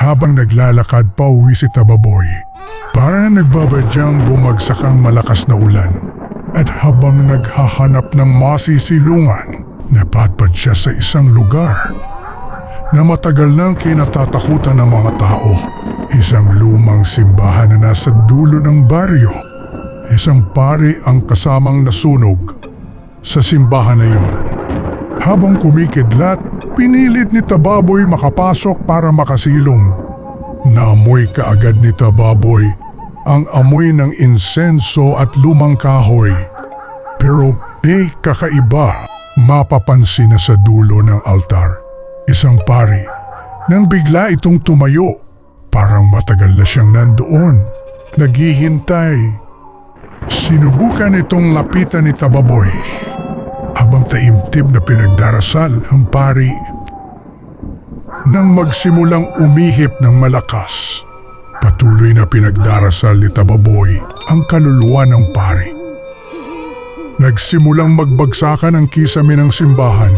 habang naglalakad pauwi si Tababoy. Para nagbabadyang bumagsak ang malakas na ulan. At habang naghahanap ng masisilungan, napadpad siya sa isang lugar na matagal nang kinatatakutan ng mga tao. Isang lumang simbahan na nasa dulo ng baryo. Isang pari ang kasamang nasunog sa simbahan na yun. Habang kumikidlat, pinilit ni Tababoy makapasok para makasilong. Naamoy kaagad ni Tababoy ang amoy ng insenso at lumang kahoy. Pero kakaiba, mapapansin na sa dulo ng altar. Isang pari, nang bigla itong tumayo, parang matagal na siyang nandoon, naghihintay. Sinubukan itong lapitan ni Tababoy. Habang taimtim na pinagdarasal ang pari, nang magsimulang umihip ng malakas, patuloy na pinagdarasal ni Tababoy ang kaluluwa ng pari. Nagsimulang magbagsakan ang kisame ng simbahan.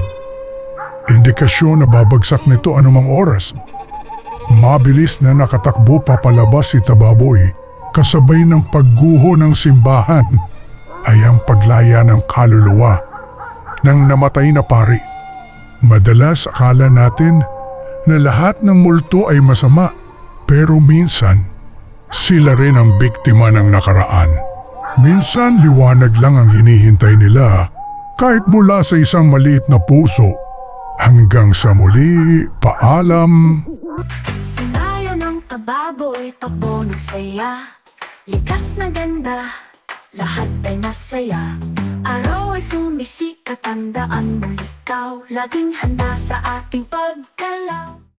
Indikasyon na babagsak nito anumang oras. Mabilis na nakatakbo papalabas si Tababoy, kasabay ng pagguho ng simbahan ay ang paglaya ng kaluluwa ng namatay na pari. Madalas akala natin na lahat ng multo ay masama, pero minsan sila rin ang biktima ng nakaraan. Minsan liwanag lang ang hinihintay nila, kahit mula sa isang maliit na puso. Hanggang sa muli, paalam. Sinayo ng Tababoy, takbo ng saya. Likas na ganda, lahat ay masaya. Araw ay sumisikat, tandaan mo ikaw, laging handa sa ating pagkalaw.